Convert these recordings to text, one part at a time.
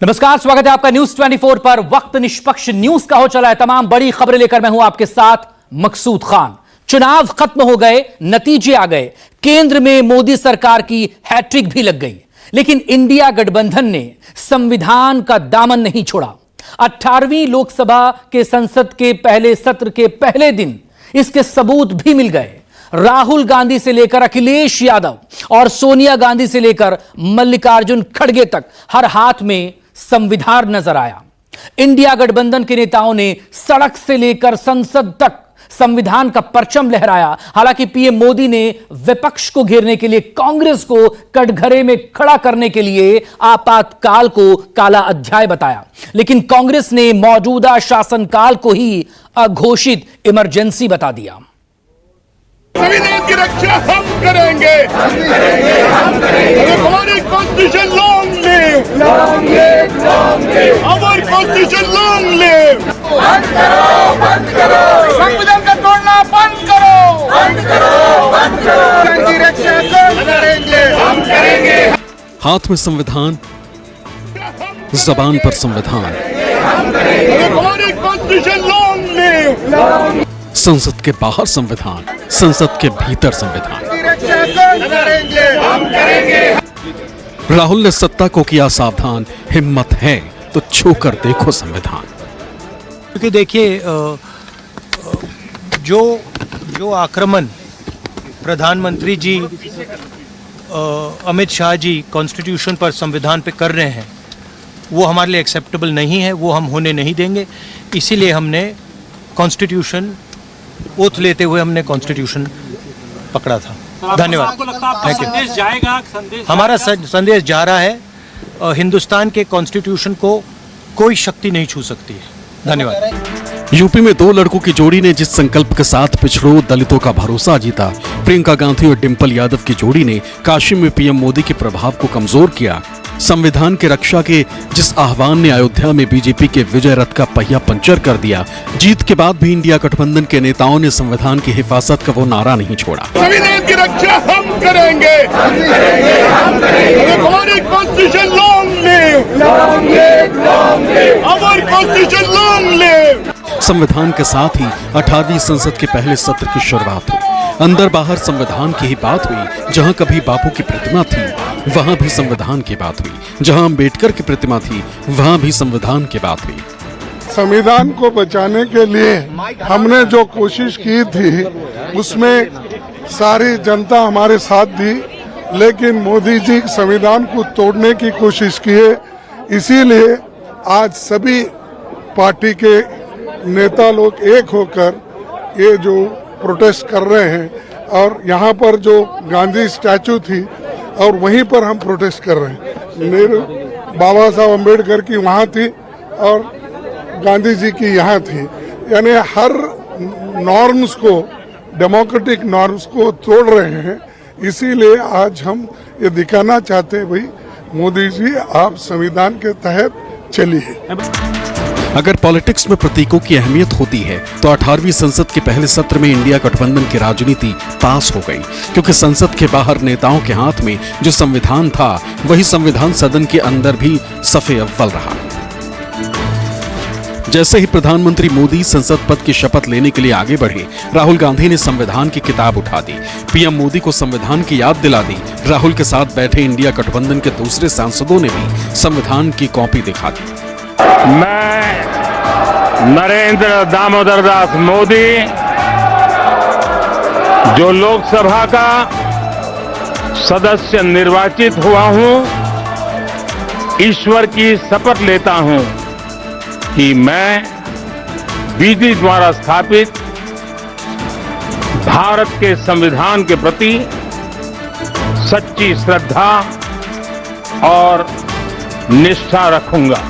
नमस्कार, स्वागत है आपका न्यूज 24 पर। वक्त निष्पक्ष न्यूज का हो चला है। तमाम बड़ी खबरें लेकर मैं हूं आपके साथ मकसूद खान। चुनाव खत्म हो गए, नतीजे आ गए, केंद्र में मोदी सरकार की हैट्रिक भी लग गई, लेकिन इंडिया गठबंधन ने संविधान का दामन नहीं छोड़ा। 18वीं लोकसभा के संसद के पहले सत्र के पहले दिन इसके सबूत भी मिल गए। राहुल गांधी से लेकर अखिलेश यादव और सोनिया गांधी से लेकर मल्लिकार्जुन खड़गे तक हर हाथ में संविधान नजर आया। इंडिया गठबंधन के नेताओं ने सड़क से लेकर संसद तक संविधान का परचम लहराया। हालांकि पीएम मोदी ने विपक्ष को घेरने के लिए, कांग्रेस को कटघरे में खड़ा करने के लिए आपातकाल को काला अध्याय बताया, लेकिन कांग्रेस ने मौजूदा शासनकाल को ही अघोषित इमरजेंसी बता दिया। संविधान की रक्षा हम करेंगे, हमारी कॉन्स्टिट्यूशन लॉन्ग लिव, हमारी कॉन्स्टिट्यूशन लॉन्ग लिव। बंद करो, संविधान का तोड़ना बंद करो, संविधान की रक्षा हम करेंगे। हाथ में संविधान, जबान पर संविधान, हमारी कॉन्स्टिट्यूशन लॉन्ग लिव। संसद के बाहर संविधान, संसद के भीतर संविधान। राहुल ने सत्ता को किया सावधान, हिम्मत है तो छूकर देखो संविधान। क्योंकि देखिए, जो आक्रमण प्रधानमंत्री जी, अमित शाह जी कॉन्स्टिट्यूशन पर, संविधान पे कर रहे हैं, वो हमारे लिए एक्सेप्टेबल नहीं है, वो हम होने नहीं देंगे। इसीलिए हमने कॉन्स्टिट्यूशन, ओथ लेते हुए हमने कॉन्स्टिट्यूशन पकड़ा था। धन्यवाद। संदेश जाएगा, हमारा संदेश जा रहा है। हिंदुस्तान के कॉन्स्टिट्यूशन को कोई शक्ति नहीं छू सकती है। धन्यवाद। यूपी में दो लड़कों की जोड़ी ने जिस संकल्प के साथ पिछड़ों दलितों का भरोसा जीता, प्रियंका गांधी और डिंपल यादव की जोड़ी ने काशी में पीएम मोदी के प्रभाव को कमजोर किया। संविधान की रक्षा के जिस आह्वान ने अयोध्या में बीजेपी के विजय रथ का पहिया पंचर कर दिया, जीत के बाद भी इंडिया गठबंधन के नेताओं ने संविधान की हिफाजत का वो नारा नहीं छोड़ा। संविधान की रक्षा हम करेंगे, हमारी कॉन्स्टिट्यूशन लॉन्ग लिव, हमारी कॉन्स्टिट्यूशन लॉन्ग लिव। संविधान के साथ ही 18वीं संसद के पहले सत्र की शुरुआत हुई। अंदर बाहर संविधान की ही बात हुई। जहां कभी बापू की प्रतिमा थी, वहां भी संविधान की बात हुई। जहां अंबेडकर की प्रतिमा थी, वहां भी संविधान की बात हुई। संविधान को बचाने के लिए हमने जो कोशिश की थी, उसमें सारी जनता हमारे साथ दी, लेकिन मोदी जी संविधान को तोड़ने की कोशिश किए। इसीलिए आज सभी पार्टी के नेता लोग एक होकर ये जो प्रोटेस्ट कर रहे हैं, और यहाँ पर जो गांधी स्टैचू थी और वहीं पर हम प्रोटेस्ट कर रहे हैं। मेरे बाबा साहब अम्बेडकर की वहाँ थी और गांधी जी की यहाँ थी। यानी हर नॉर्म्स को, डेमोक्रेटिक नॉर्म्स को तोड़ रहे हैं। इसीलिए आज हम ये दिखाना चाहते हैं, भाई मोदी जी आप संविधान के तहत चलिए। अगर पॉलिटिक्स में प्रतीकों की अहमियत होती है तो 18वीं संसद के पहले सत्र में इंडिया गठबंधन की राजनीति पास हो गई, क्योंकि संसद के बाहर नेताओं के हाथ में जो संविधान था, वही संविधान सदन के अंदर भी सफे अव्वल रहा। जैसे ही प्रधानमंत्री मोदी संसद पद की शपथ लेने के लिए आगे बढ़े, राहुल गांधी ने संविधान की किताब उठा दी। पीएम मोदी को संविधान की याद दिला दी। राहुल के साथ बैठे इंडिया गठबंधन के दूसरे सांसदों ने भी संविधान की कॉपी दिखा दी। मैं नरेंद्र दामोदर दास मोदी, जो लोकसभा का सदस्य निर्वाचित हुआ हूं, ईश्वर की शपथ लेता हूं कि मैं विधि द्वारा स्थापित भारत के संविधान के प्रति सच्ची श्रद्धा और निष्ठा रखूंगा।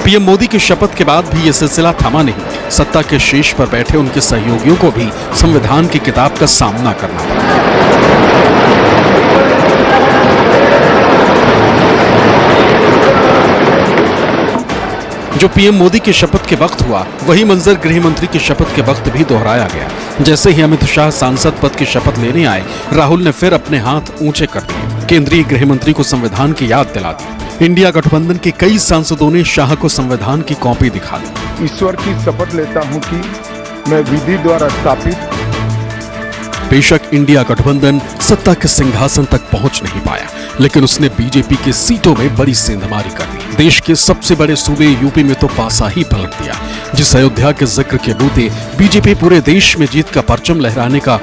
पीएम मोदी की शपथ के बाद भी यह सिलसिला थमा नहीं। सत्ता के शीर्ष पर बैठे उनके सहयोगियों को भी संविधान की किताब का सामना करना पड़ा। जो पीएम मोदी की शपथ के वक्त हुआ, वही मंजर गृह मंत्री की शपथ के वक्त भी दोहराया गया। जैसे ही अमित शाह सांसद पद की शपथ लेने आए, राहुल ने फिर अपने हाथ ऊंचे कर दिए, केंद्रीय गृह मंत्री को संविधान की याद दिला दी। इंडिया गठबंधन के कई सांसदों ने शाह को संविधान की कॉपी दिखा दी। ईश्वर की शपथ लेता हूं कि मैं विधि द्वारा स्थापित। बेशक इंडिया गठबंधन सत्ता के सिंहासन तक पहुंच नहीं पाया, लेकिन उसने बीजेपी के सीटों में बड़ी सेंधमारी कर दी। देश के सबसे बड़े सूबे यूपी में तो पासा ही पलट दिया। जिस अयोध्या के जिक्र के बूते बीजेपी पूरे देश में जीत का परचम लहराने का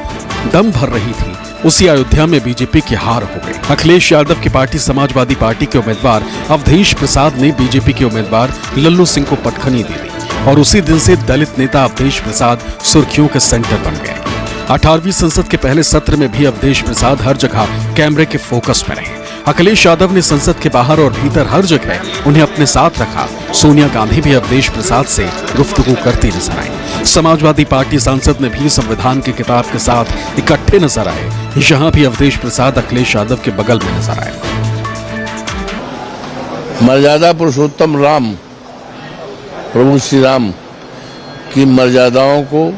दम भर रही थी, उसी अयोध्या में बीजेपी की हार हो गई। अखिलेश यादव की पार्टी समाजवादी पार्टी के उम्मीदवार अवधेश प्रसाद ने बीजेपी के उम्मीदवार लल्लू सिंह को पटखनी दे दी और उसी दिन से दलित नेता अवधेश प्रसाद सुर्खियों के सेंटर बन गए। 18वीं संसद के पहले सत्र में भी अवधेश प्रसाद हर जगह कैमरे के फोकस में रहे। अखिलेश यादव ने संसद के बाहर और भीतर हर जगह उन्हें अपने साथ रखा। सोनिया गांधी भी अवधेश प्रसाद से गुफ्तगू करती नजर आई। समाजवादी पार्टी सांसद ने भी संविधान की किताब के साथ इकट्ठे नजर आए। यहाँ भी अवधेश प्रसाद अखिलेश यादव के बगल में नजर आए। मर्यादा पुरुषोत्तम राम प्रभु श्री राम की मर्यादाओं को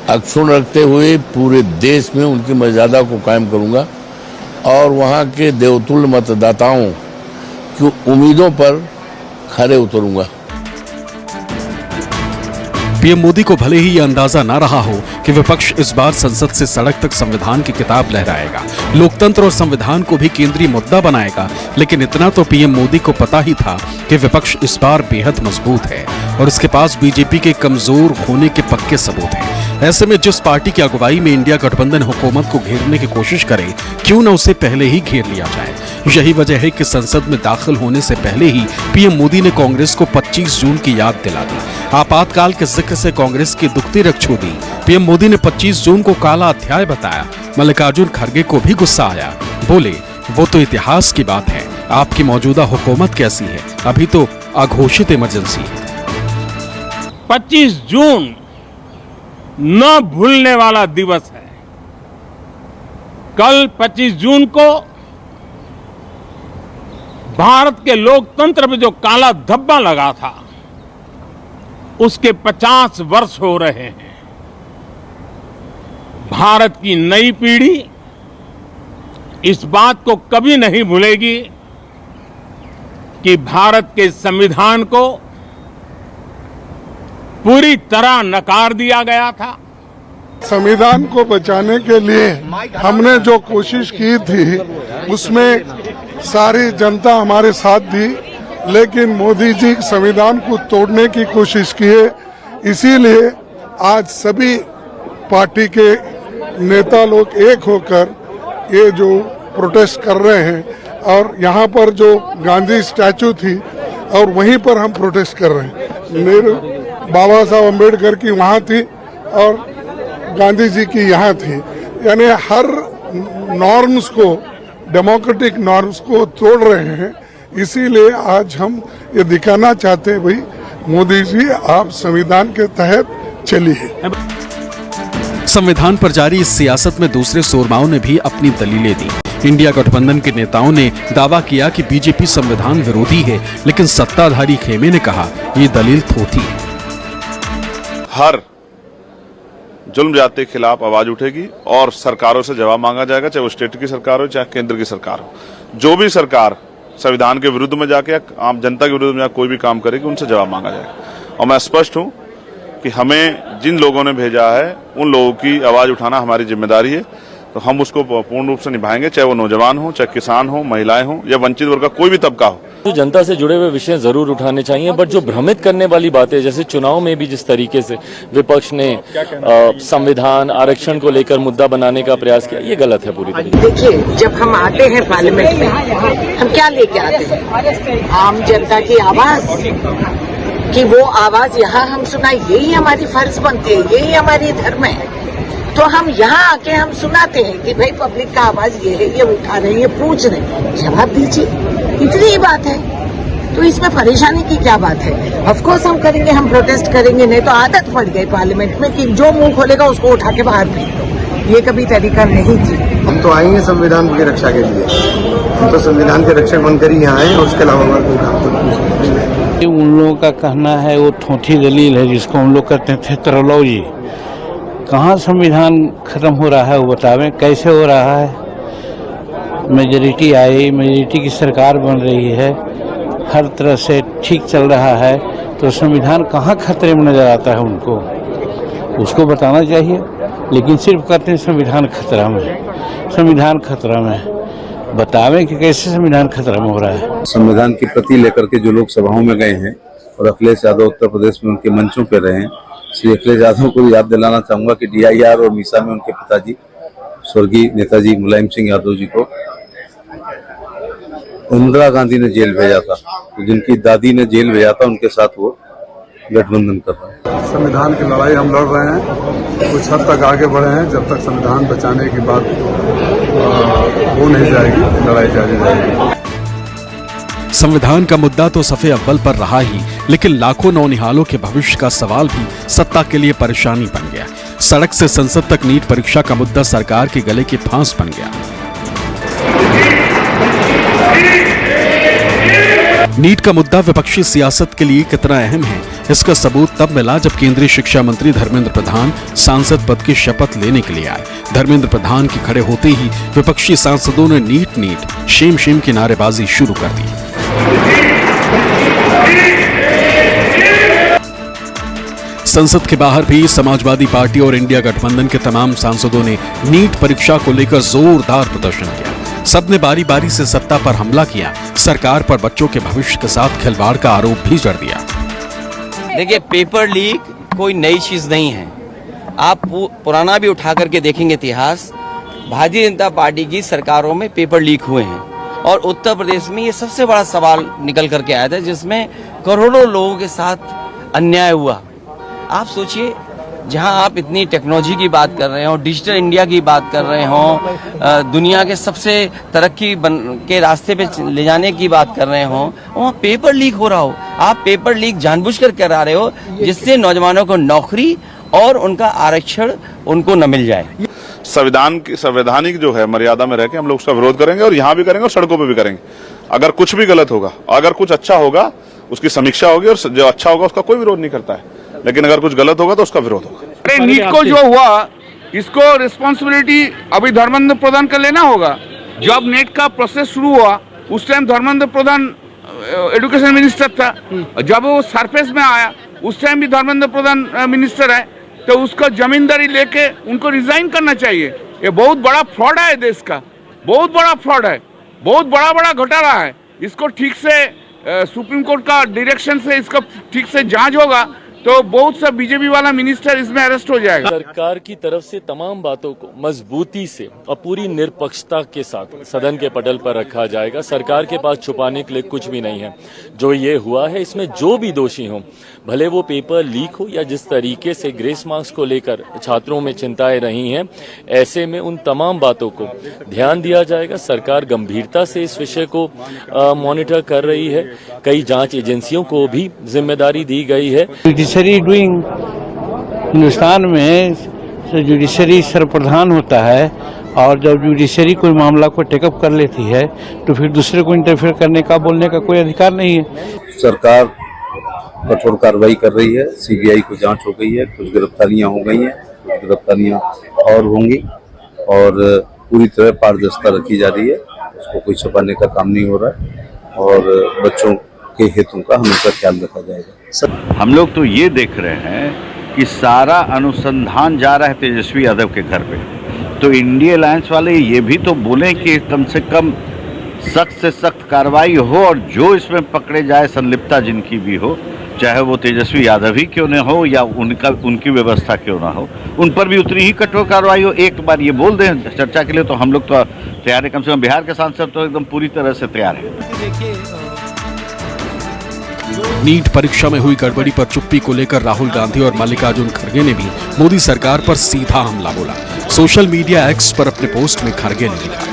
अक्षुण्ण रखते हुए पूरे देश में उनकी मर्यादा को कायम करूंगा और वहां के देवतुल्य मतदाताओं की उम्मीदों पर खरे उतरूंगा। पीएम मोदी को भले ही यह अंदाजा ना रहा हो कि विपक्ष इस बार संसद से सड़क तक संविधान की किताब लहराएगा, लोकतंत्र और संविधान को भी केंद्रीय मुद्दा बनाएगा, लेकिन इतना तो पीएम मोदी को पता ही था कि विपक्ष इस बार बेहद मजबूत है और इसके पास बीजेपी के कमजोर होने के पक्के सबूत हैं। ऐसे में जिस पार्टी की अगुवाई में इंडिया गठबंधन हुकूमत को घेरने की कोशिश करे, क्यों न उसे पहले ही घेर लिया जाए। यही वजह है कि संसद में दाखिल होने से पहले ही पीएम मोदी ने कांग्रेस को 25 जून की याद दिला दी। आपातकाल के जिक्र से कांग्रेस की दुखती रख छू दी। पीएम मोदी ने 25 जून को काला अध्याय बताया। मल्लिकार्जुन खड़गे को भी गुस्सा आया। बोले, वो तो इतिहास की बात है, आपकी मौजूदा हुकूमत कैसी है, अभी तो अघोषित इमरजेंसी है। 25 जून न भूलने वाला दिवस है। कल 25 जून को भारत के लोकतंत्र में जो काला धब्बा लगा था, उसके 50 वर्ष हो रहे हैं। भारत की नई पीढ़ी इस बात को कभी नहीं भूलेगी कि भारत के संविधान को पूरी तरह नकार दिया गया था। संविधान को बचाने के लिए हमने जो कोशिश की थी, उसमें सारी जनता हमारे साथ दी, लेकिन मोदी जी संविधान को तोड़ने की कोशिश किए। इसीलिए आज सभी पार्टी के नेता लोग एक होकर ये जो प्रोटेस्ट कर रहे हैं और यहाँ पर जो गांधी स्टैचू थी और वहीं पर हम प्रोटेस्ट कर रहे हैं। मेरे बाबा साहब अम्बेडकर की वहाँ थी और गांधी जी की यहाँ थी, यानी हर नॉर्म्स को, डेमोक्रेटिक नॉर्म्स को तोड़ रहे हैं। इसीलिए आज हम ये दिखाना चाहते हैं, भाई मोदी जी आप संविधान के तहत चलिए। संविधान पर जारी इस सियासत में दूसरे शोरमाओं ने भी अपनी दलीलें दी। इंडिया गठबंधन के नेताओं ने दावा किया कि बीजेपी संविधान विरोधी है, लेकिन सत्ताधारी खेमे ने कहा ये दलील थोथी है। हर जुल्म जाति के खिलाफ आवाज उठेगी और सरकारों से जवाब मांगा जाएगा, चाहे वो स्टेट की सरकार हो चाहे केंद्र की सरकार हो। जो भी सरकार संविधान के विरुद्ध में जाके या आम जनता के विरुद्ध में कोई भी काम करेगी, उनसे जवाब मांगा जाएगा। और मैं स्पष्ट हूं कि हमें जिन लोगों ने भेजा है उन लोगों की आवाज उठाना हमारी जिम्मेदारी है, तो हम उसको पूर्ण रूप से निभाएंगे, चाहे वो नौजवान हो, चाहे किसान हो, महिलाएं हो या वंचित वर्ग का कोई भी तबका हो। तो जनता से जुड़े हुए विषय जरूर उठाने चाहिए, बट जो भ्रमित करने वाली बातें, जैसे चुनाव में भी जिस तरीके से विपक्ष ने संविधान आरक्षण को लेकर मुद्दा बनाने का प्रयास किया, ये गलत है पूरी तरीके से। देखिए, जब हम आते हैं पार्लियामेंट में, हम क्या लेके आते हैं? आम जनता की आवाज, कि वो आवाज यहाँ हम सुनाए, यही हमारी फर्ज बनती है, यही हमारी धर्म है। तो हम यहाँ आके हम सुनाते हैं कि भाई पब्लिक का आवाज ये है, ये उठा रहे हैं, ये पूछ रहे हैं, जवाब दीजिए, इतनी ही बात है। तो इसमें परेशानी की क्या बात है? ऑफ कोर्स हम करेंगे, हम प्रोटेस्ट करेंगे, नहीं तो आदत पड़ गई पार्लियामेंट में कि जो मुंह खोलेगा उसको उठा के बाहर फेंक दो। ये कभी तरीका नहीं थी। हम तो आएंगे संविधान की रक्षा के लिए, हम तो संविधान के रक्षक बनकर ही यहाँ आए, और उसके अलावा हमारा कोई काम तो नहीं। उन लोगों का कहना है वो ठोठी दलील है, जिसको हम लोग कहते हैं थेटरोलॉजी। कहाँ संविधान खत्म हो रहा है वो बतावें, कैसे हो रहा है? मेजोरिटी आई, मेजोरिटी की सरकार बन रही है, हर तरह से ठीक चल रहा है, तो संविधान कहाँ खतरे में नजर आता है उनको, उसको बताना चाहिए। लेकिन सिर्फ कहते हैं संविधान खतरा में, संविधान खतरा में। बतावें कि कैसे संविधान खतरा में हो रहा है। संविधान की प्रति लेकर के जो लोग सभाओं में गए हैं और अखिलेश यादव उत्तर प्रदेश में उनके मंचों पर रहे हैं, श्री अखिलेश यादव को याद दिलाना चाहूंगा कि DIR और मीसा में उनके पिताजी स्वर्गीय नेताजी मुलायम सिंह यादव जी को इंदिरा गांधी ने जेल भेजा था, तो जिनकी दादी ने जेल भेजा था उनके साथ वो गठबंधन कर रहा है। संविधान की लड़ाई हम लड़ रहे हैं, कुछ हद तक आगे बढ़े हैं। जब तक संविधान बचाने की बात हो नहीं जाएगी, लड़ाई जारी रहेगी। संविधान का मुद्दा तो सफ़े अव्वल पर रहा ही, लेकिन लाखों नौनिहालों के भविष्य का सवाल भी सत्ता के लिए परेशानी बन गया। सड़क से संसद तक नीट परीक्षा का मुद्दा सरकार के गले की फांस बन गया। नीट का मुद्दा विपक्षी सियासत के लिए कितना अहम है, इसका सबूत तब मिला जब केंद्रीय शिक्षा मंत्री धर्मेंद्र प्रधान सांसद पद की शपथ लेने के लिए आए। धर्मेंद्र प्रधान के खड़े होते ही विपक्षी सांसदों ने नीट नीट शेम शेम की नारेबाजी शुरू कर दी। संसद के बाहर भी समाजवादी पार्टी और इंडिया गठबंधन के तमाम सांसदों ने नीट परीक्षा को लेकर जोरदार प्रदर्शन किया। सबने बारी बारी से सत्ता पर हमला किया, सरकार पर बच्चों के भविष्य के साथ खिलवाड़ का आरोप भी जड़ दिया। देखिए, पेपर लीक कोई नई चीज नहीं है। आप पुराना भी उठा करके देखेंगे इतिहास, भारतीय जनता पार्टी की सरकारों में पेपर लीक हुए हैं और उत्तर प्रदेश में ये सबसे बड़ा सवाल निकल करके आया था, जिसमें करोड़ों लोगों के साथ अन्याय हुआ। आप सोचिए, जहां आप इतनी टेक्नोलॉजी की बात कर रहे हो, डिजिटल इंडिया की बात कर रहे हो, दुनिया के सबसे तरक्की के रास्ते पे ले जाने की बात कर रहे हो, वहाँ पेपर लीक हो रहा हो। आप पेपर लीक जानबूझकर करा रहे हो, जिससे नौजवानों को नौकरी और उनका आरक्षण उनको न मिल जाए। संवैधानिक जो है मर्यादा में रह के हम लोग उसका विरोध करेंगे, और यहाँ भी करेंगे और सड़कों पर भी करेंगे। अगर कुछ भी गलत होगा, अगर कुछ अच्छा होगा उसकी समीक्षा होगी, और जो अच्छा होगा उसका कोई विरोध नहीं करता है, लेकिन अगर कुछ गलत होगा तो उसका विरोध होगा। अरे नीट को जो हुआ, इसको रिस्पॉन्सिबिलिटी अभी धर्मेंद्र प्रधान का लेना होगा। जब नेट का प्रोसेस शुरू हुआ उस time Dharmendra Pradhan education minister था, जब वो सरफेस में आया उस टाइम भी धर्मेंद्र प्रधान मिनिस्टर है, तो उसको जमींदारी लेके उनको रिजाइन करना चाहिए। ये बहुत बड़ा फ्रॉड है देश का, बहुत बड़ा फ्रॉड है, बहुत बड़ा घोटाला है। इसको ठीक से सुप्रीम कोर्ट का डायरेक्शन से इसका ठीक से जांच होगा तो बहुत सा बीजेपी वाला मिनिस्टर इसमें अरेस्ट हो जाएगा। सरकार की तरफ से तमाम बातों को मजबूती से और पूरी निष्पक्षता के साथ सदन के पटल पर रखा जाएगा। सरकार के पास छुपाने के लिए कुछ भी नहीं है। जो ये हुआ है, इसमें जो भी दोषी हों, भले वो पेपर लीक हो या जिस तरीके से ग्रेस मार्क्स को लेकर छात्रों में चिंताएं रही हैं, ऐसे में उन तमाम बातों को ध्यान दिया जाएगा। सरकार गंभीरता से इस विषय को मॉनिटर कर रही है। कई जांच एजेंसियों को भी जिम्मेदारी दी गई है। जुडिशरी डूइंग, हिंदुस्तान में जुडिशरी सर्वप्रधान होता है, और जब जुडिशरी कोई मामला को टेकअप कर लेती है तो फिर दूसरे को इंटरफेयर करने का, बोलने का कोई अधिकार नहीं है। सरकार कठोर कार्रवाई कर रही है, CBI को जांच हो गई है, कुछ गिरफ्तारियां हो गई हैं, कुछ गिरफ्तारियां और होंगी, और पूरी तरह पारदर्शिता रखी जा रही है। उसको कोई छुपाने का काम नहीं हो रहा है, और बच्चों के हितों का हमेशा ख्याल रखा जाएगा। हम लोग तो ये देख रहे हैं कि सारा अनुसंधान जा रहा है तेजस्वी यादव के घर पे, तो इंडिया अलायंस वाले ये भी तो बोले कि कम से कम सख्त से सख्त कार्रवाई हो, और जो इसमें पकड़े जाए संलिप्तता जिनकी भी हो, चाहे वो तेजस्वी यादव ही क्यों न हो या उनकी व्यवस्था क्यों ना हो, उन पर भी उतनी ही कठोर कार्रवाई हो। एक बार ये बोल दें चर्चा के लिए तो हम लोग तो तैयार है। कम से कम बिहार के सांसद तो एकदम पूरी तरह से तैयार है। नीट परीक्षा में हुई गड़बड़ी पर चुप्पी को लेकर राहुल गांधी और मल्लिकार्जुन खड़गे ने भी मोदी सरकार पर सीधा हमला बोला। सोशल मीडिया एक्स पर अपने पोस्ट में खड़गे ने लिखा,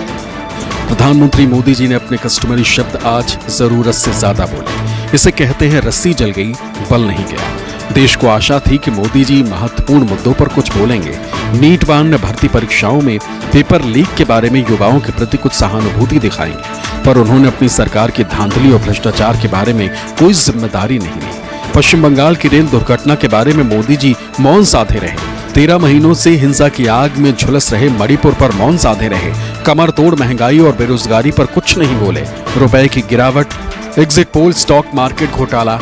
प्रधानमंत्री मोदी जी ने अपने कस्टमरी शब्द आज जरूरत से ज्यादा बोले। इसे कहते हैं रस्सी जल गई, बल नहीं गया। देश को आशा थी कि मोदी जी महत्वपूर्ण मुद्दों पर कुछ बोलेंगे। नीट व भर्ती परीक्षाओं में पेपर लीक के बारे में युवाओं के प्रति कुछ सहानुभूति दिखाएंगे, पर उन्होंने अपनी सरकार की धांधली और भ्रष्टाचार के बारे में कोई जिम्मेदारी नहीं ली। पश्चिम बंगाल की रेल दुर्घटना के बारे में मोदी जी मौन साधे रहे। 13 महीनों से हिंसा की आग में झुलस रहे मणिपुर पर मौन साधे रहे, कमर तोड़ महंगाई और बेरोजगारी पर कुछ नहीं बोले, रुपए की गिरावट, एग्जिट पोल, स्टॉक मार्केट घोटाला,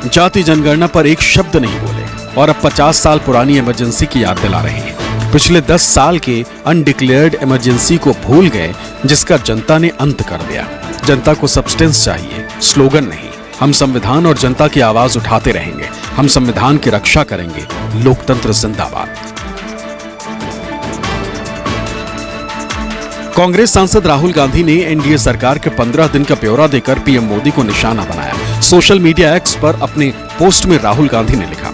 जाति जनगणना पर एक शब्द नहीं बोले और अब 50 साल पुरानी इमरजेंसी की याद दिला रहे हैं। पिछले 10 साल के अनडिक्लेयर्ड इमरजेंसी को भूल गए, जिसका जनता ने अंत कर दिया। जनता को सब्सटेंस चाहिए, स्लोगन नहीं। हम संविधान और जनता की आवाज उठाते रहेंगे, हम संविधान की रक्षा करेंगे। लोकतंत्र जिंदाबाद। कांग्रेस सांसद राहुल गांधी ने एनडीए सरकार के 15 दिन का ब्यौरा देकर पीएम मोदी को निशाना बनाया। सोशल मीडिया एक्स पर अपने पोस्ट में राहुल गांधी ने लिखा,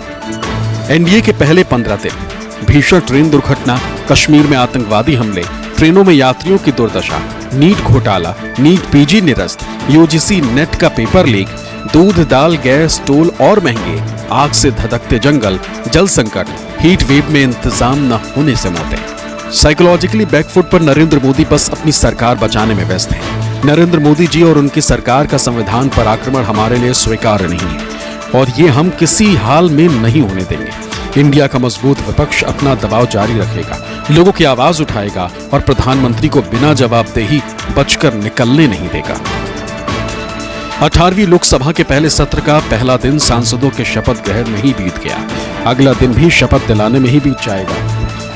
एनडीए के पहले 15 दिन, भीषण ट्रेन दुर्घटना, कश्मीर में आतंकवादी हमले, ट्रेनों में यात्रियों की दुर्दशा, नीट घोटाला, नीट पीजी निरस्त, यूजीसी नेट का पेपर लीक, दूध दाल गैस टोल और महंगे, आग से धधकते जंगल, जल संकट, हीट वेव में इंतजाम न होने से मौतें। साइकोलॉजिकली बैकफुट पर नरेंद्र मोदी बस अपनी सरकार बचाने में व्यस्त हैं। नरेंद्र मोदी जी और उनकी सरकार का संविधान पर आक्रमण हमारे लिए स्वीकार्य नहीं है और ये हम किसी हाल में नहीं होने देंगे। इंडिया का मजबूत विपक्ष अपना दबाव जारी रखेगा, लोगों की आवाज उठाएगा और प्रधानमंत्री को बिना जवाबदेही बचकर निकलने नहीं देगा। 18वीं लोकसभा के पहले सत्र का पहला दिन सांसदों के शपथ ग्रहण में ही बीत गया। अगला दिन भी शपथ दिलाने में ही बीत जाएगा।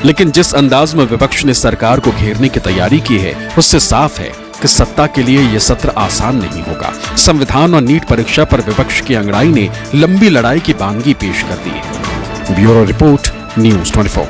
लेकिन जिस अंदाज में विपक्ष ने सरकार को घेरने की तैयारी की है, उससे साफ है कि सत्ता के लिए यह सत्र आसान नहीं होगा। संविधान और नीट परीक्षा पर विपक्ष की अंगड़ाई ने लंबी लड़ाई की बानगी पेश कर दी है। Bureau report, news 24।